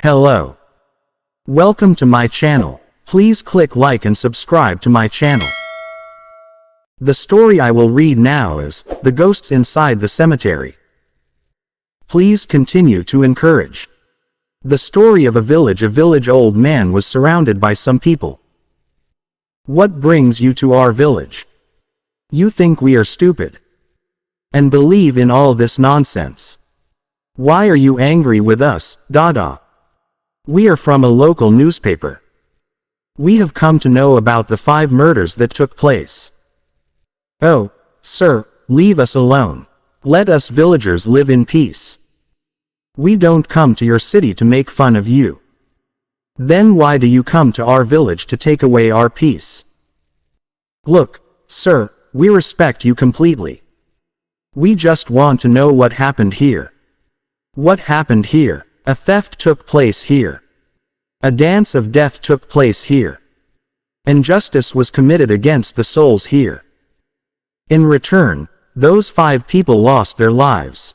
Hello. Welcome to my channel. Please click like and subscribe to my channel. The story I will read now is The Ghosts Inside the Cemetery. Please continue to encourage. The story of a village old man was surrounded by some people. What brings you to our village? You think we are stupid and believe in all this nonsense. Why are you angry with us, Dada? We are from a local newspaper. We have come to know about the 5 murders that took place. Oh, sir, leave us alone. Let us villagers live in peace. We don't come to your city to make fun of you. Then why do you come to our village to take away our peace? Look, sir, we respect you completely. We just want to know what happened here. What happened here? A theft took place here. A dance of death took place here. Injustice was committed against the souls here. In return, those 5 people lost their lives.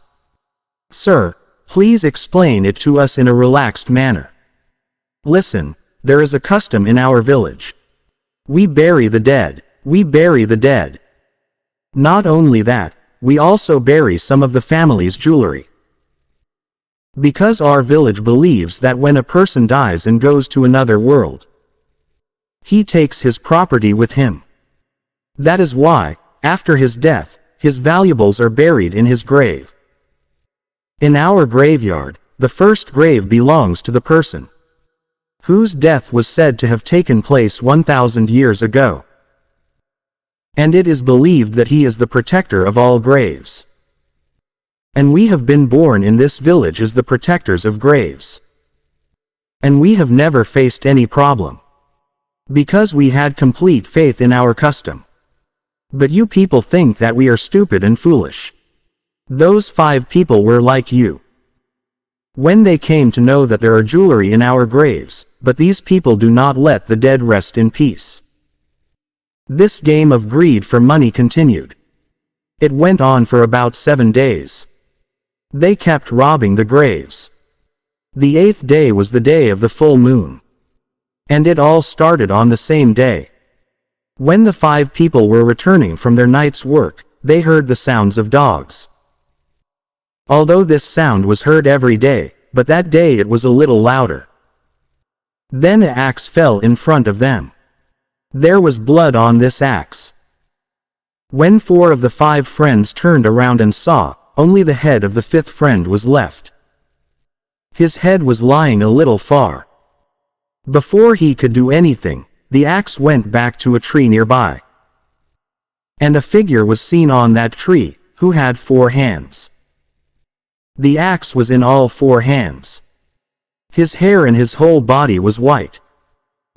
Sir, please explain it to us in a relaxed manner. Listen, there is a custom in our village. We bury the dead. We bury the dead. Not only that, we also bury some of the family's jewelry. Because our village believes that when a person dies and goes to another world, he takes his property with him. That is why, after his death, his valuables are buried in his grave. In our graveyard, the first grave belongs to the person whose death was said to have taken place 1,000 years ago. And it is believed that he is the protector of all graves. And we have been born in this village as the protectors of graves. And we have never faced any problem, because we had complete faith in our custom. But you people think that we are stupid and foolish. Those 5 people were like you. When they came to know that there are jewelry in our graves, but these people do not let the dead rest in peace. This game of greed for money continued. It went on for about 7 days. They kept robbing the graves. The 8th day was the day of the full moon. And it all started on the same day. When the 5 people were returning from their night's work, they heard the sounds of dogs. Although this sound was heard every day, but that day it was a little louder. Then an axe fell in front of them. There was blood on this axe. When 4 of the 5 friends turned around and saw, only the head of the 5th friend was left. His head was lying a little far. Before he could do anything, the axe went back to a tree nearby. And a figure was seen on that tree, who had 4 hands. The axe was in all 4 hands. His hair and his whole body was white.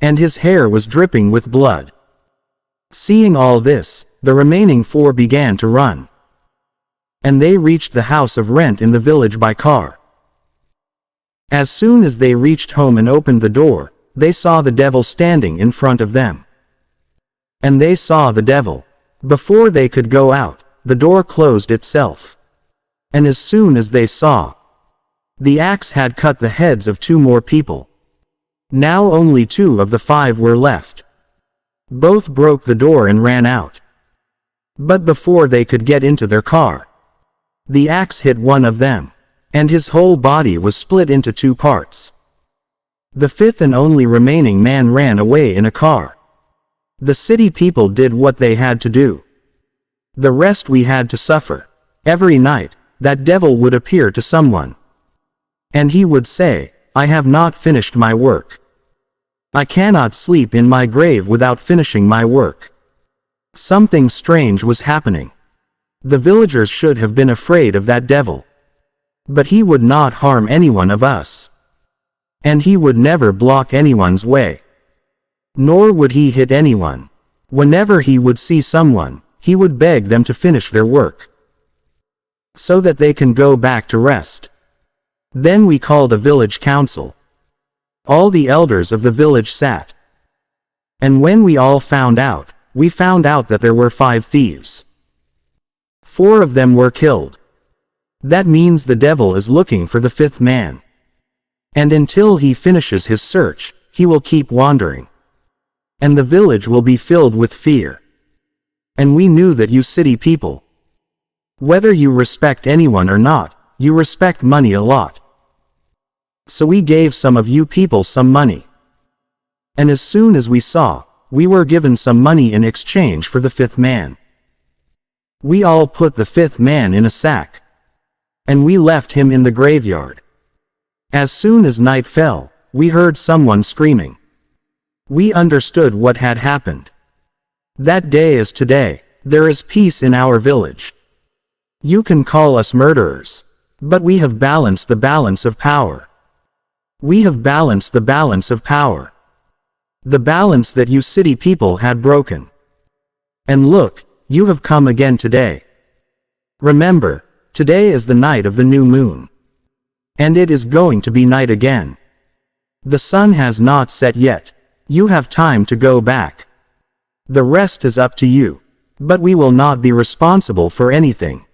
And his hair was dripping with blood. Seeing all this, the remaining 4 began to run. And they reached the house of rent in the village by car. As soon as they reached home and opened the door, they saw the devil standing in front of them. And they saw the devil. Before they could go out, the door closed itself. And as soon as they saw, the axe had cut the heads of 2 more people. Now only 2 of the 5 were left. Both broke the door and ran out. But before they could get into their car, the axe hit one of them, and his whole body was split into 2 parts. The 5th and only remaining man ran away in a car. The city people did what they had to do. The rest we had to suffer. Every night, that devil would appear to someone. And he would say, "I have not finished my work. I cannot sleep in my grave without finishing my work." Something strange was happening. The villagers should have been afraid of that devil. But he would not harm anyone of us. And he would never block anyone's way. Nor would he hit anyone. Whenever he would see someone, he would beg them to finish their work, so that they can go back to rest. Then we called a village council. All the elders of the village sat. And when we all found out that there were 5 thieves. 4 of them were killed. That means the devil is looking for the 5th man. And until he finishes his search, he will keep wandering. And the village will be filled with fear. And we knew that you city people, whether you respect anyone or not, you respect money a lot. So we gave some of you people some money. And as soon as we saw, we were given some money in exchange for the fifth man. We all put the fifth man in a sack. And we left him in the graveyard. As soon as night fell, we heard someone screaming. We understood what had happened. That day is today. There is peace in our village. You can call us murderers. But we have balanced the balance of power. We have balanced the balance of power. The balance that you city people had broken. And look, you have come again today. Remember, today is the night of the new moon. And it is going to be night again. The sun has not set yet. You have time to go back. The rest is up to you. But we will not be responsible for anything.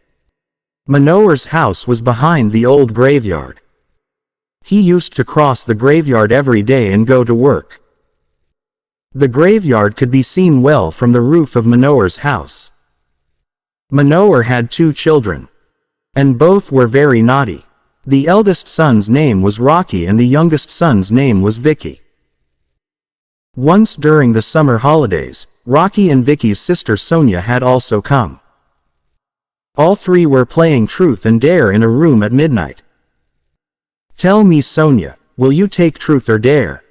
Manoar's house was behind the old graveyard. He used to cross the graveyard every day and go to work. The graveyard could be seen well from the roof of Manoar's house. Manoar had 2 children. And both were very naughty. The eldest son's name was Rocky and the youngest son's name was Vicky. Once during the summer holidays, Rocky and Vicky's sister Sonia had also come. All 3 were playing truth and dare in a room at midnight. Tell me, Sonia, will you take truth or dare?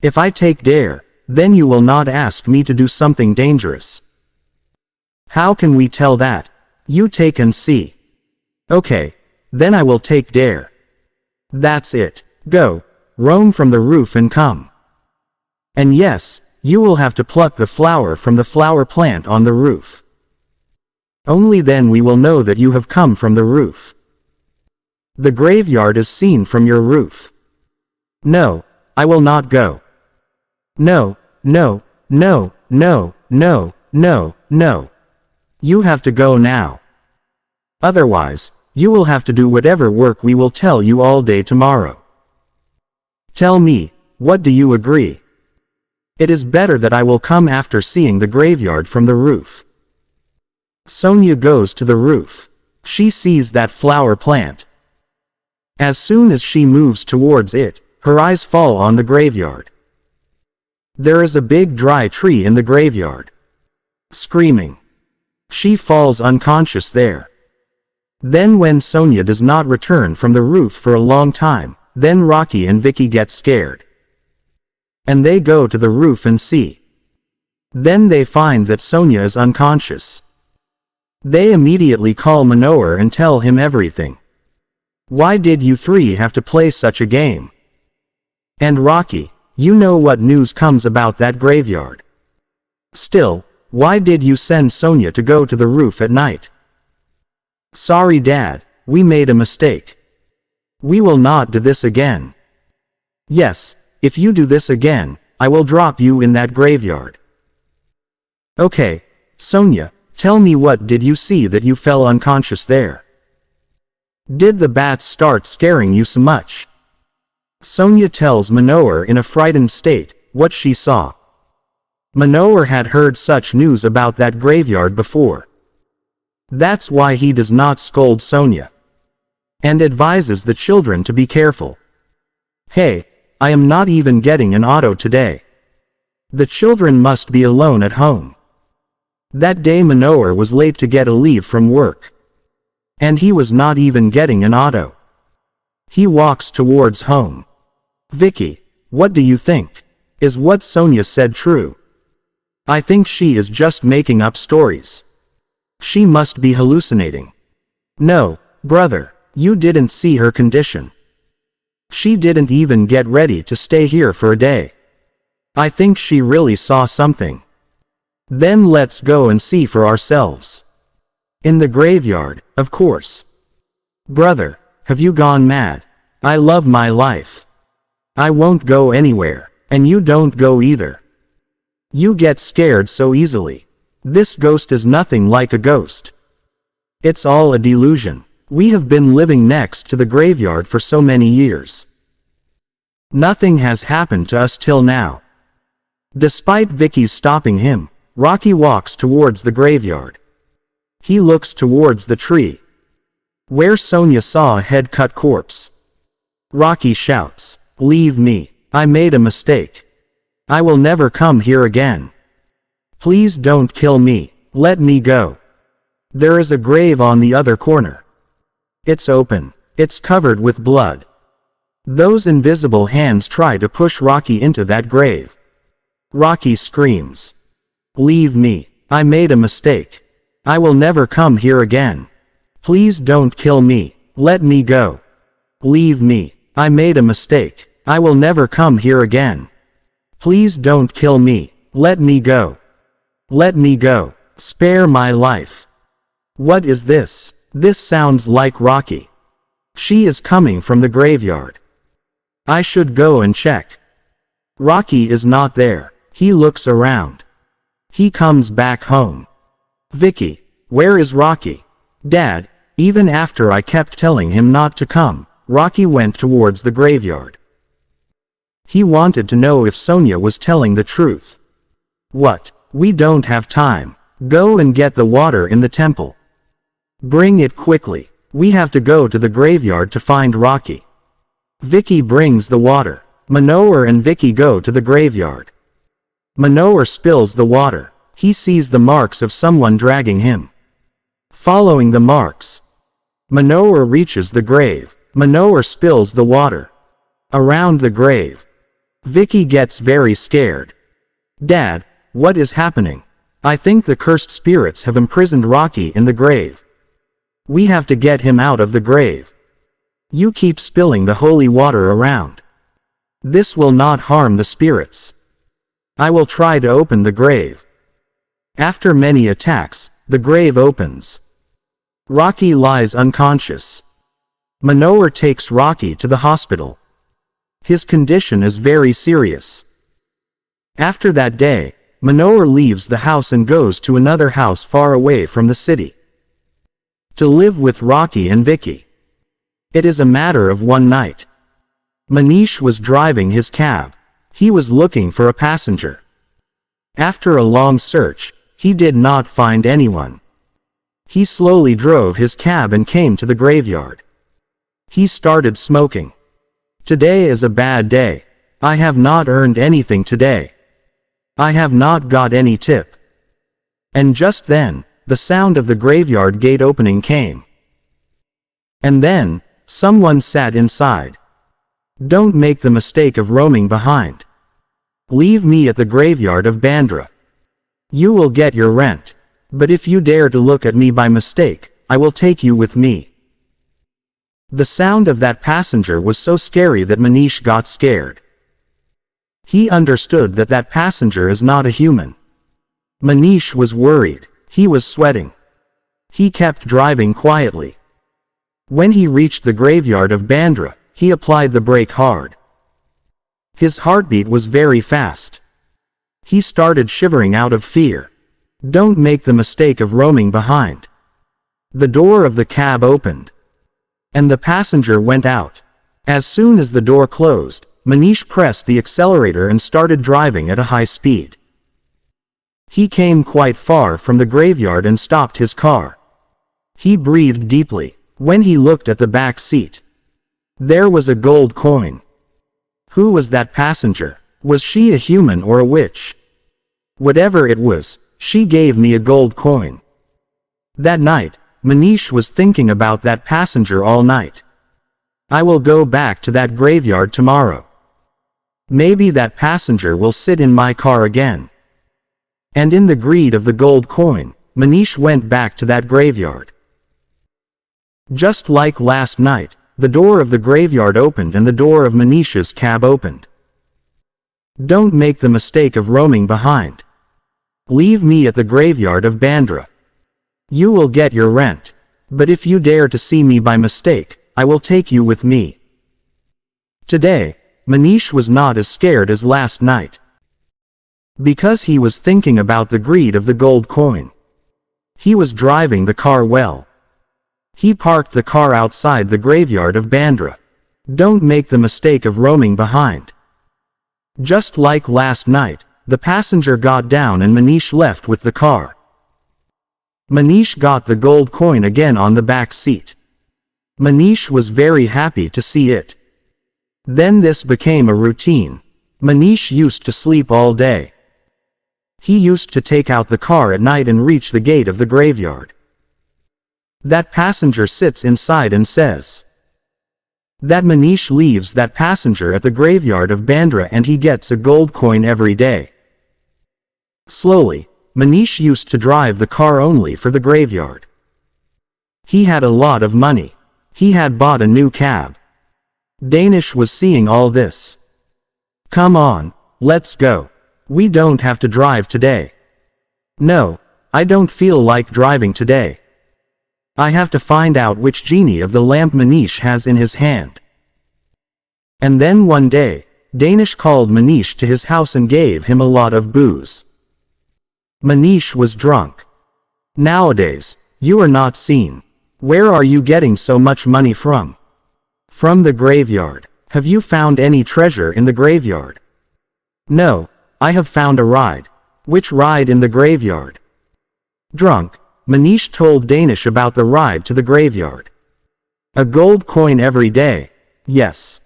If I take dare, then you will not ask me to do something dangerous. How can we tell that? You take and see. Okay, then I will take dare. That's it. Go, roam from the roof and come. And yes, you will have to pluck the flower from the flower plant on the roof. Only then we will know that you have come from the roof. The graveyard is seen from your roof. No, I will not go. No, no, no, no, no, no, no. You have to go now. Otherwise, you will have to do whatever work we will tell you all day tomorrow. Tell me, what do you agree? It is better that I will come after seeing the graveyard from the roof. Sonia goes to the roof. She sees that flower plant. As soon as she moves towards it, her eyes fall on the graveyard. There is a big dry tree in the graveyard. Screaming. She falls unconscious there. Then when Sonia does not return from the roof for a long time, then Rocky and Vicky get scared. And they go to the roof and see. Then they find that Sonia is unconscious. They immediately call Manoar and tell him everything. Why did you 3 have to play such a game? And Rocky, you know what news comes about that graveyard. Still, why did you send Sonia to go to the roof at night? Sorry, Dad, we made a mistake. We will not do this again. Yes, if you do this again, I will drop you in that graveyard. Okay, Sonia, tell me, what did you see that you fell unconscious there? Did the bats start scaring you so much? Sonia tells Manoar in a frightened state what she saw. Manoar had heard such news about that graveyard before. That's why he does not scold Sonia. And advises the children to be careful. Hey, I am not even getting an auto today. The children must be alone at home. That day Manoar was late to get a leave from work. And he was not even getting an auto. He walks towards home. Vicky, what do you think? Is what Sonia said true? I think she is just making up stories. She must be hallucinating. No, brother, you didn't see her condition. She didn't even get ready to stay here for a day. I think she really saw something. Then let's go and see for ourselves. In the graveyard, of course. Brother, have you gone mad? I love my life. I won't go anywhere, and you don't go either. You get scared so easily. This ghost is nothing like a ghost. It's all a delusion. We have been living next to the graveyard for so many years. Nothing has happened to us till now. Despite Vicky's stopping him, Rocky walks towards the graveyard. He looks towards the tree where Sonia saw a head-cut corpse. Rocky shouts, "Leave me. I made a mistake. I will never come here again. Please don't kill me. Let me go." There is a grave on the other corner. It's open. It's covered with blood. Those invisible hands try to push Rocky into that grave. Rocky screams, "Leave me. I made a mistake. I will never come here again. Please don't kill me. Let me go. Leave me. I made a mistake. I will never come here again. Please don't kill me. Let me go. Let me go. Spare my life." What is this? This sounds like Rocky. She is coming from the graveyard. I should go and check. Rocky is not there. He looks around. He comes back home. "Vicky, where is Rocky?" "Dad, even after I kept telling him not to come, Rocky went towards the graveyard. He wanted to know if Sonia was telling the truth." "What? We don't have time. Go and get the water in the temple. Bring it quickly. We have to go to the graveyard to find Rocky." Vicky brings the water. Manohar and Vicky go to the graveyard. Manohar spills the water. He sees the marks of someone dragging him. Following the marks, Manohar reaches the grave. Manohar spills the water around the grave. Vicky gets very scared. "Dad, what is happening? I think the cursed spirits have imprisoned Rocky in the grave. We have to get him out of the grave. You keep spilling the holy water around. This will not harm the spirits. I will try to open the grave." After many attacks, the grave opens. Rocky lies unconscious. Manohar takes Rocky to the hospital. His condition is very serious. After that day, Manohar leaves the house and goes to another house far away from the city to live with Rocky and Vicky. It is a matter of one night. Manish was driving his cab. He was looking for a passenger. After a long search, he did not find anyone. He slowly drove his cab and came to the graveyard. He started smoking. "Today is a bad day. I have not earned anything today. I have not got any tip." And just then, the sound of the graveyard gate opening came. And then, someone sat inside. "Don't make the mistake of roaming behind. Leave me at the graveyard of Bandra. You will get your rent. But if you dare to look at me by mistake, I will take you with me." The sound of that passenger was so scary that Manish got scared. He understood that that passenger is not a human. Manish was worried. He was sweating. He kept driving quietly. When he reached the graveyard of Bandra, he applied the brake hard. His heartbeat was very fast. He started shivering out of fear. Don't make the mistake of roaming behind. The door of the cab opened, and the passenger went out. As soon as the door closed, Manish pressed the accelerator and started driving at a high speed. He came quite far from the graveyard and stopped his car. He breathed deeply. When he looked at the back seat, there was a gold coin. Who was that passenger? Was she a human or a witch? Whatever it was, she gave me a gold coin. That night, Manish was thinking about that passenger all night. I will go back to that graveyard tomorrow. Maybe that passenger will sit in my car again. And in the greed of the gold coin, Manish went back to that graveyard. Just like last night, the door of the graveyard opened and the door of Manish's cab opened. Don't make the mistake of roaming behind. Leave me at the graveyard of Bandra. You will get your rent. But if you dare to see me by mistake, I will take you with me. Today, Manish was not as scared as last night, because he was thinking about the greed of the gold coin. He was driving the car well. He parked the car outside the graveyard of Bandra. Don't make the mistake of roaming behind. Just like last night, the passenger got down and Manish left with the car. Manish got the gold coin again on the back seat. Manish was very happy to see it. Then this became a routine. Manish used to sleep all day. He used to take out the car at night and reach the gate of the graveyard. That passenger sits inside and says that Manish leaves that passenger at the graveyard of Bandra and he gets a gold coin every day. Slowly, Manish used to drive the car only for the graveyard. He had a lot of money. He had bought a new cab. Danish was seeing all this. Come on, let's go. We don't have to drive today. No, I don't feel like driving today. I have to find out which genie of the lamp Manish has in his hand. And then one day, Danish called Manish to his house and gave him a lot of booze. Manish was drunk. Nowadays, you are not seen. Where are you getting so much money from? From the graveyard. Have you found any treasure in the graveyard? No, I have found a ride. Which ride in the graveyard? Drunk, Manish told Danish about the ride to the graveyard. A gold coin every day. Yes.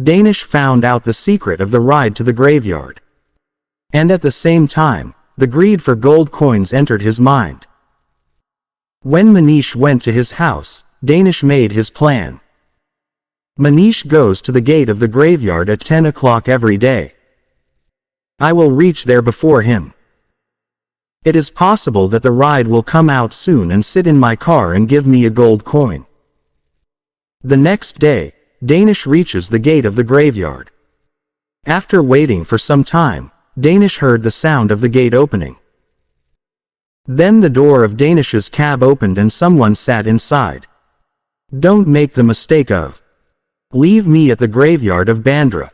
Danish found out the secret of the ride to the graveyard. And at the same time, the greed for gold coins entered his mind. When Manish went to his house, Danish made his plan. Manish goes to the gate of the graveyard at 10 o'clock every day. I will reach there before him. It is possible that the ride will come out soon and sit in my car and give me a gold coin. The next day, Danish reaches the gate of the graveyard. After waiting for some time, Danish heard the sound of the gate opening. Then the door of Danish's cab opened and someone sat inside. Don't make the mistake of leave me at the graveyard of Bandra.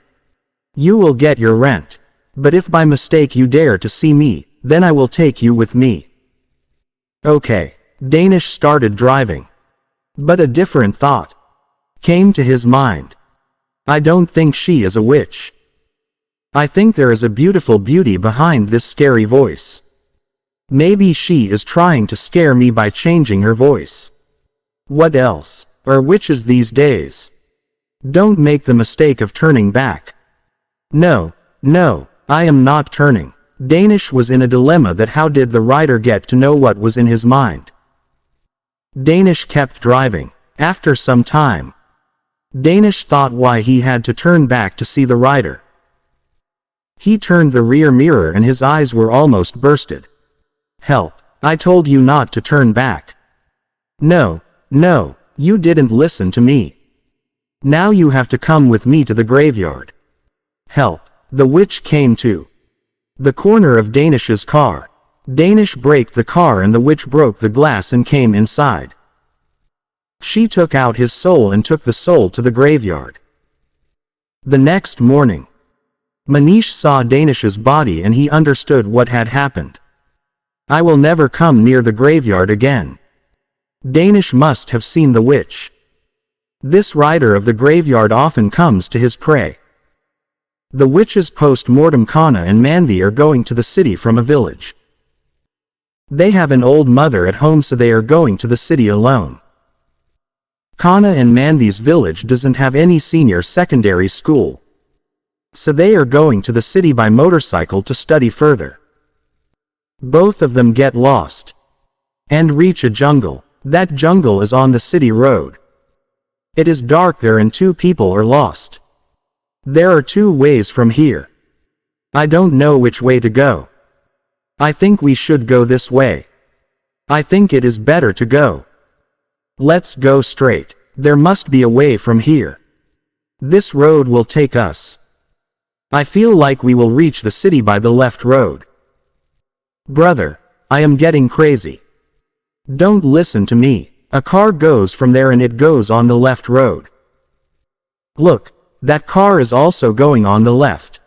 You will get your rent. But if by mistake you dare to see me, then I will take you with me. Okay. Danish started driving. But a different thought came to his mind. I don't think she is a witch. I think there is a beautiful beauty behind this scary voice. Maybe she is trying to scare me by changing her voice. What else are witches these days? Don't make the mistake of turning back. No, I am not turning. Danish was in a dilemma that how did the rider get to know what was in his mind? Danish kept driving. After some time, Danish thought why he had to turn back to see the rider. He turned the rear mirror and his eyes were almost bursted. Help, I told you not to turn back. No, you didn't listen to me. Now you have to come with me to the graveyard. Help, the witch came to the corner of Danish's car. Danish braked the car and the witch broke the glass and came inside. She took out his soul and took the soul to the graveyard. The next morning, Manish saw Danish's body and he understood what had happened. I will never come near the graveyard again. Danish must have seen the witch. This rider of the graveyard often comes to his prey. The witches post-mortem Kana and Manvi are going to the city from a village. They have an old mother at home so they are going to the city alone. Kana and Manvi's village doesn't have any senior secondary school. So they are going to the city by motorcycle to study further. Both of them get lost and reach a jungle. That jungle is on the city road. It is dark there and two people are lost. There are two ways from here. I don't know which way to go. I think we should go this way. I think it is better to go. Let's go straight. There must be a way from here. This road will take us. I feel like we will reach the city by the left road. Brother, I am getting crazy. Don't listen to me. A car goes from there and it goes on the left road. Look, that car is also going on the left.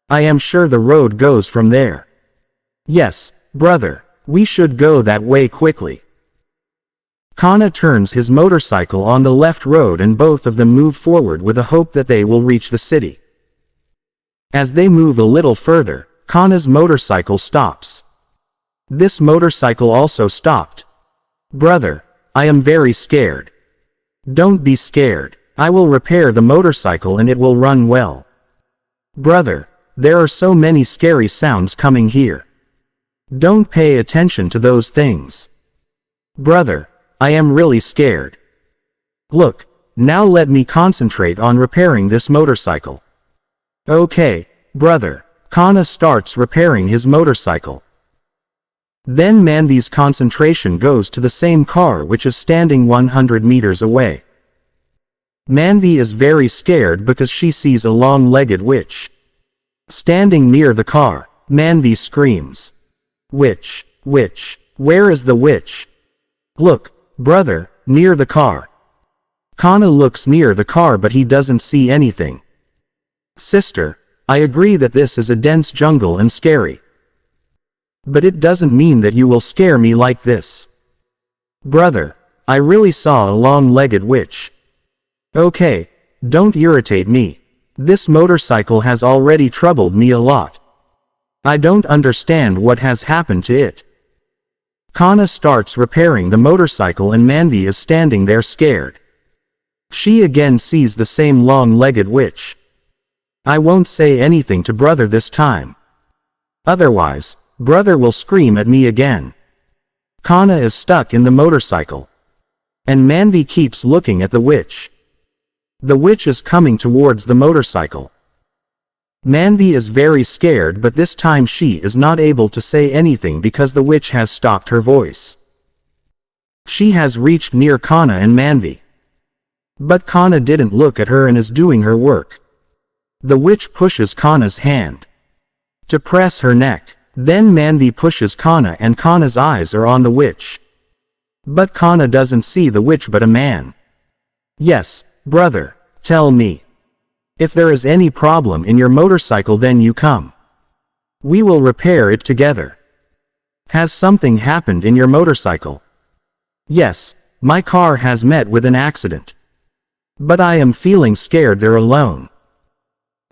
I am sure the road goes from there. Yes, brother, we should go that way quickly. Kana turns his motorcycle on the left road and both of them move forward with a hope that they will reach the city. As they move a little further, Kana's motorcycle stops. This motorcycle also stopped. "Brother, I am very scared." "Don't be scared. I will repair the motorcycle and it will run well." "Brother, there are so many scary sounds coming here. Don't pay attention to those things." "Brother, I am really scared." "Look, now let me concentrate on repairing this motorcycle." "Okay, brother." Kana starts repairing his motorcycle. Then Manvi's concentration goes to the same car which is standing 100 meters away. Manvi is very scared because she sees a long-legged witch. Standing near the car, Manvi screams, "Witch, witch, where is the witch?" "Look, brother, near the car." Kana looks near the car but he doesn't see anything. "Sister, I agree that this is a dense jungle and scary. But it doesn't mean that you will scare me like this." "Brother, I really saw a long-legged witch." "Okay, don't irritate me. This motorcycle has already troubled me a lot. I don't understand what has happened to it." Kana starts repairing the motorcycle and Manvi is standing there scared. She again sees the same long-legged witch. "I won't say anything to brother this time. Otherwise, brother will scream at me again." Kana is stuck in the motorcycle. And Manvi keeps looking at the witch. The witch is coming towards the motorcycle. Manvi is very scared but this time she is not able to say anything because the witch has stopped her voice. She has reached near Kana and Manvi. But Kana didn't look at her and is doing her work. The witch pushes Kana's hand to press her neck. Then Manvi pushes Kana and Kana's eyes are on the witch. But Kana doesn't see the witch but a man. "Yes, brother, tell me. If there is any problem in your motorcycle then you come. We will repair it together. Has something happened in your motorcycle?" "Yes, my car has met with an accident. But I am feeling scared there alone.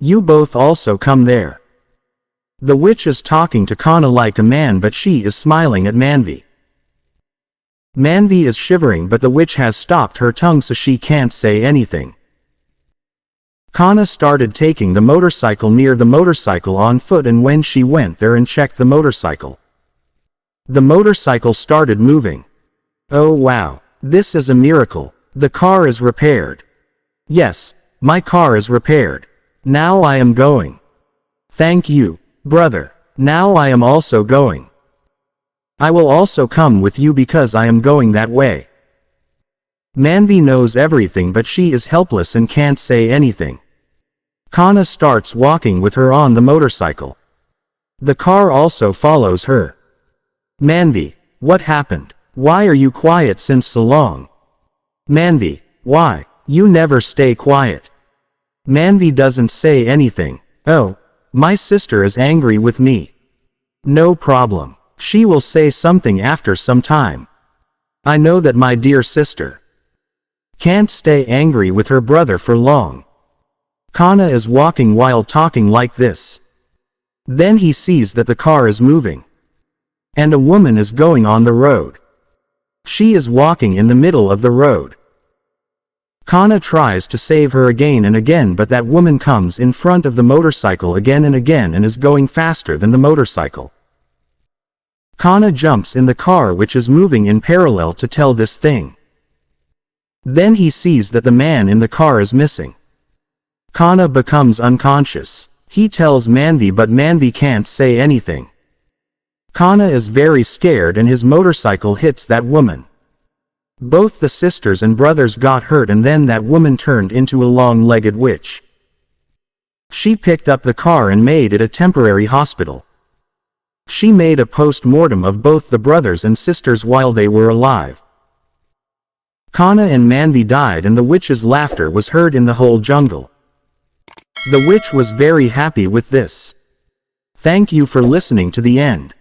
You both also come there." The witch is talking to Kana like a man but she is smiling at Manvi. Manvi is shivering but the witch has stopped her tongue so she can't say anything. Kana started taking the motorcycle near the motorcycle on foot and when she went there and checked the motorcycle, the motorcycle started moving. "Oh wow, this is a miracle. The car is repaired." "Yes, my car is repaired. Now I am going." "Thank you, brother. Now I am also going." "I will also come with you because I am going that way." Manvi knows everything but she is helpless and can't say anything. Kana starts walking with her on the motorcycle. The car also follows her. "Manvi, what happened? Why are you quiet since so long?" "Manvi, why? You never stay quiet." Manvi doesn't say anything. "Oh, my sister is angry with me." "No problem. She will say something after some time. I know that my dear sister can't stay angry with her brother for long." Kana is walking while talking like this. Then he sees that the car is moving. And a woman is going on the road. She is walking in the middle of the road. Kana tries to save her again and again but that woman comes in front of the motorcycle again and is going faster than the motorcycle. Kana jumps in the car which is moving in parallel to tell this thing. Then he sees that the man in the car is missing. Kana becomes unconscious. He tells Manvi but Manvi can't say anything. Kana is very scared and his motorcycle hits that woman. Both the sisters and brothers got hurt and then that woman turned into a long-legged witch. She picked up the car and made it a temporary hospital. She made a post-mortem of both the brothers and sisters while they were alive. Kana and Manvi died and the witch's laughter was heard in the whole jungle. The witch was very happy with this. Thank you for listening to the end.